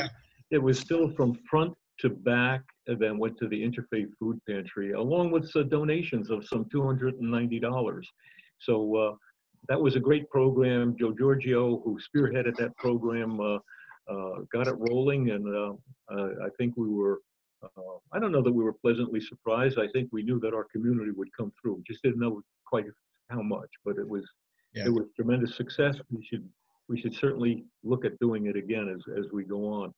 it was still from front to back, and then went to the Interfaith Food Pantry, along with donations of some $290. So that was a great program. Joe Giorgio, who spearheaded that program, got it rolling, and I think we were, I don't know that we were pleasantly surprised. I think we knew that our community would come through. Just didn't know quite how much, but it was tremendous success. We should certainly look at doing it again as we go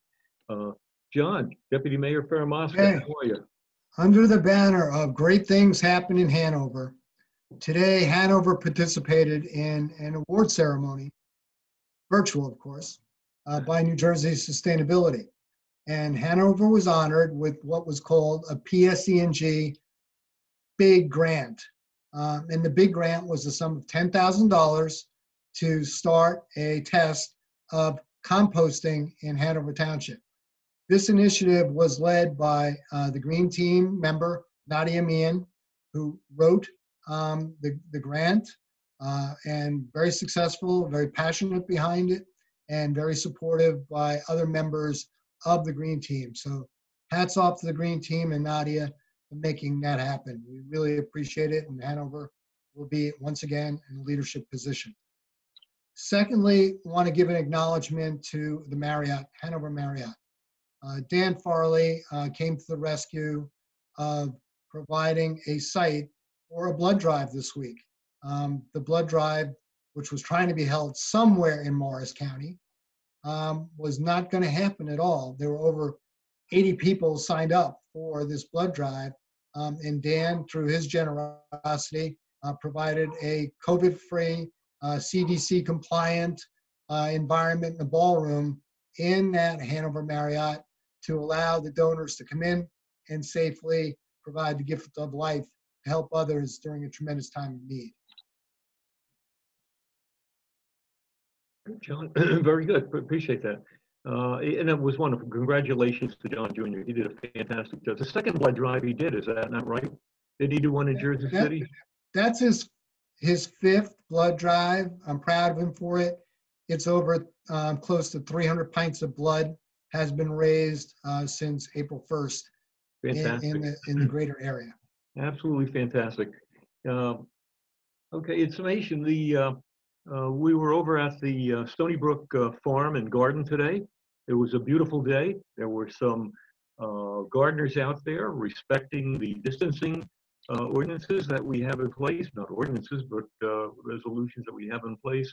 on. John, Deputy Mayor Fairmosca, Hey. how are you? Under the banner of great things happen in Hanover, today Hanover participated in an award ceremony, virtual of course, by New Jersey Sustainability. And Hanover was honored with what was called a PSE&G big grant. And the big grant was the sum of $10,000 to start a test of composting in Hanover Township. This initiative was led by the Green Team member, Nadia Meehan, who wrote the grant, and very successful, very passionate behind it, and very supportive by other members of the Green Team. So hats off to the Green Team and Nadia for making that happen. We really appreciate it, and Hanover will be once again in a leadership position. Secondly, I want to give an acknowledgement to the Marriott, Hanover Marriott. Dan Farley came to the rescue of providing a site for a blood drive this week. The blood drive, which was trying to be held somewhere in Morris County, was not going to happen at all. There were over 80 people signed up for this blood drive, and Dan, through his generosity, provided a COVID-free, CDC-compliant environment in the ballroom in that Hanover Marriott to allow the donors to come in and safely provide the gift of life to help others during a tremendous time of need. John, very good. Appreciate that. And it was wonderful. Congratulations to John Jr. He did a fantastic job. The second blood drive he did, is that not right? Did he do one in Jersey City? That's his fifth blood drive. I'm proud of him for it. It's over close to 300 pints of blood has been raised since April 1st Fantastic. in the greater area. Absolutely fantastic. Okay, information. We were over at the Stony Brook Farm and Garden today. It was a beautiful day. There were some gardeners out there respecting the distancing ordinances that we have in place, not ordinances, but resolutions that we have in place.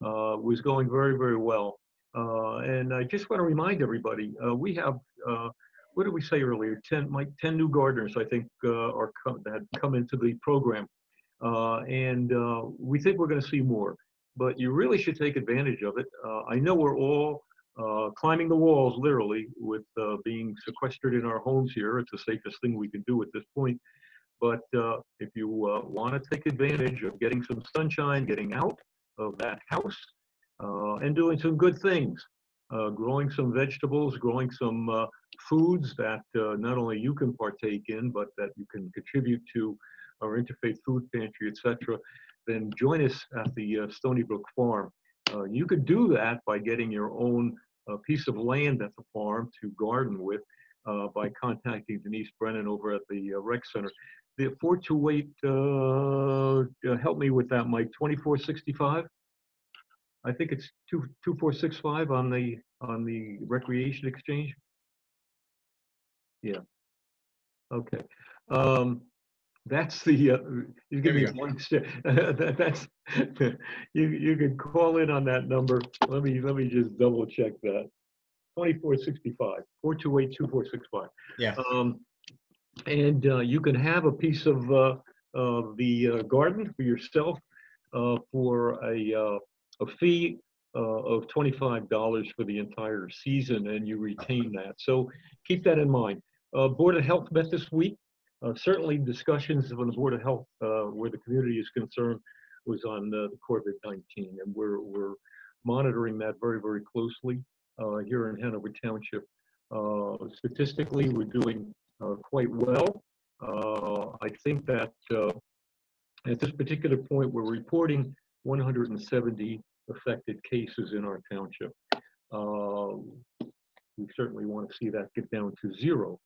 Was going very, very well. And I just want to remind everybody, we have, what did we say earlier? 10 new gardeners, I think, had come into the program. And we think we're going to see more, but you really should take advantage of it. I know we're all climbing the walls, literally, with being sequestered in our homes here. It's the safest thing we can do at this point. But if you want to take advantage of getting some sunshine, getting out of that house, and doing some good things, growing some vegetables, growing some foods that not only you can partake in, but that you can contribute to our interfaith food pantry, etc., then join us at the Stony Brook Farm. You could do that by getting your own piece of land at the farm to garden with by contacting Denise Brennan over at the Rec Center. The 428, help me with that, Mike, 2465? I think it's 2465 on the Recreation Exchange. Yeah. Okay. That's the you give me one step. That's you can call in on that number. Let me just double check that. 2465 428-2465. Yeah. And you can have a piece of the garden for yourself for a fee of $25 for the entire season, and you retain that. So keep that in mind. Board of Health met this week. Certainly discussions on the Board of Health where the community is concerned was on the COVID-19, and we're monitoring that very, very closely here in Hanover Township. Statistically, we're doing quite well. I think that at this particular point, we're reporting 170 affected cases in our township. We certainly want to see that get down to 0.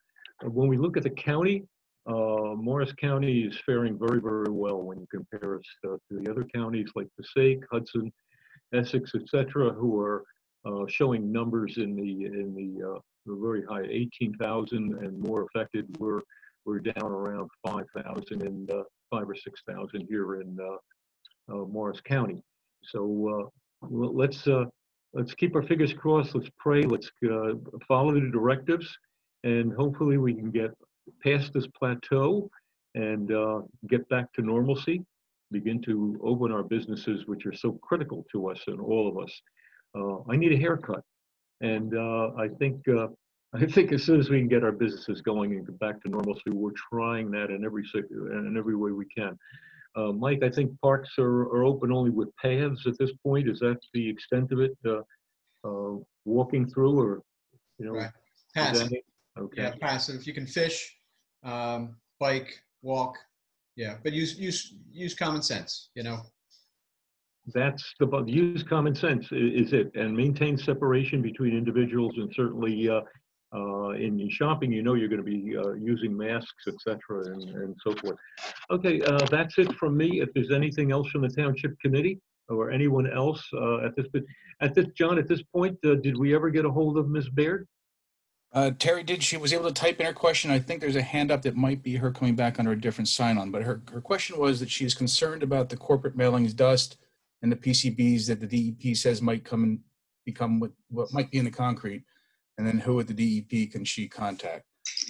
When we look at the county, Morris County is faring very, very well when you compare us to the other counties like Passaic, Hudson, Essex, etc., who are showing numbers in the very high 18,000 and more affected. We're down around 5,000 and 5,000 or 6,000 here in Morris County. So let's keep our fingers crossed. Let's pray. Let's follow the directives, and hopefully we can get past this plateau and get back to normalcy. Begin to open our businesses, which are so critical to us and all of us. I need a haircut, and I think as soon as we can get our businesses going and get back to normalcy, we're trying that in every way we can. Mike, I think parks are open only with paths at this point. Is that the extent of it? Walking through, or right. Passive. Okay. Yeah, passive. If you can fish, bike, walk, yeah, but use common sense. That's use common sense is it, and maintain separation between individuals, and certainly in shopping, you're going to be using masks, etc., and so forth. Okay, that's it from me. If there's anything else from the Township Committee or anyone else John, at this point, did we ever get a hold of Ms. Baird? Terry did. She was able to type in her question. I think there's a hand up that might be her coming back under a different sign-on, but her question was that she's concerned about the corporate mailings dust and the PCBs that the DEP says might come and become what might be in the concrete, and then who at the DEP can she contact?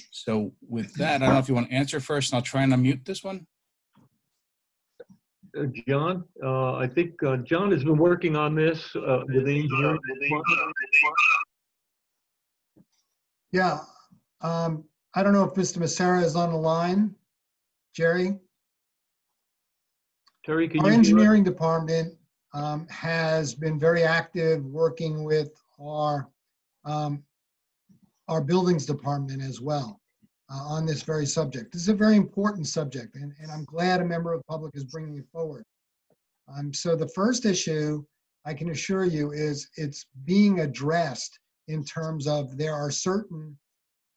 So with that, I don't know if you want to answer first, and I'll try and unmute this one. John, I think John has been working on this with the engineering. Yeah, I don't know if Mr. Massera is on the line. Jerry? Terry, can Our you engineering department has been very active working with our buildings department as well on this very subject. This is a very important subject, and I'm glad a member of the public is bringing it forward. So the first issue, I can assure you, is it's being addressed in terms of there are certain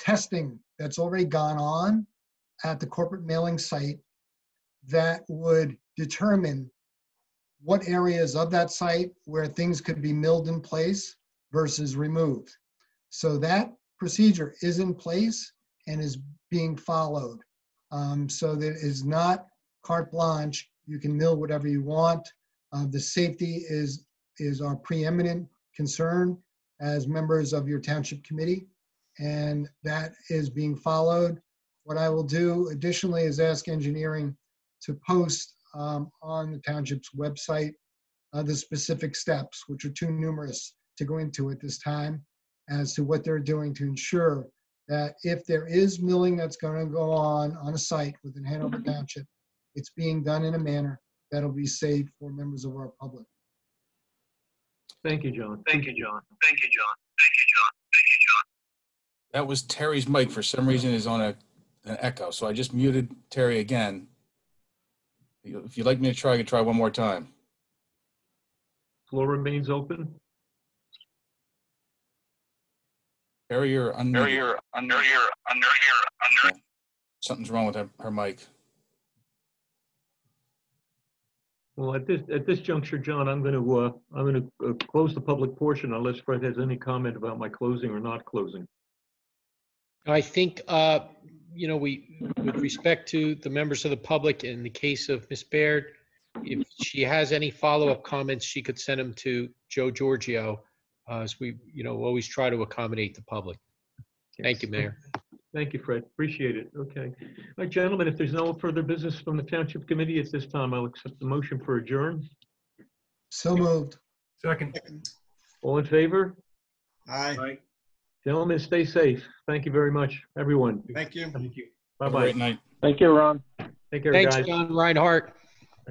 testing that's already gone on at the corporate mailing site that would determine what areas of that site where things could be milled in place versus removed. So that procedure is in place and is being followed. So that it is not carte blanche. You can mill whatever you want. The safety is our preeminent concern as members of your township committee, and that is being followed. What I will do additionally is ask engineering to post on the township's website the specific steps, which are too numerous to go into at this time, as to what they're doing to ensure that if there is milling that's going to go on a site within Hanover Township, it's being done in a manner that'll be safe for members of our public. Thank you, John. Thank you, John. That was Terry's mic. For some reason is on an echo. So I just muted Terry again. If you'd like me to try, I can try one more time. Floor remains open. Terry, you're unmuted. Something's wrong with her mic. Well, at this juncture, John, I'm going to close the public portion unless Fred has any comment about my closing or not closing. I think, with respect to the members of the public, in the case of Ms. Baird, if she has any follow-up comments, she could send them to Joe Giorgio, as we, always try to accommodate the public. Thank you, Mayor. Thank you, Fred. Appreciate it. Okay. All right, gentlemen, if there's no further business from the Township Committee at this time, I'll accept the motion for adjourn. So moved. Second. All in favor? Aye. Gentlemen, stay safe. Thank you very much, everyone. Thank you. Have a Bye-bye. great night. Thank you, Ron. Take care, Thanks, guys. John Reinhardt.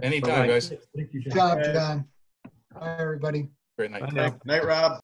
Anytime, Bye-bye. guys. Thank you, Good job, John. Bye, everybody. Great night. Bye now. Night, Rob.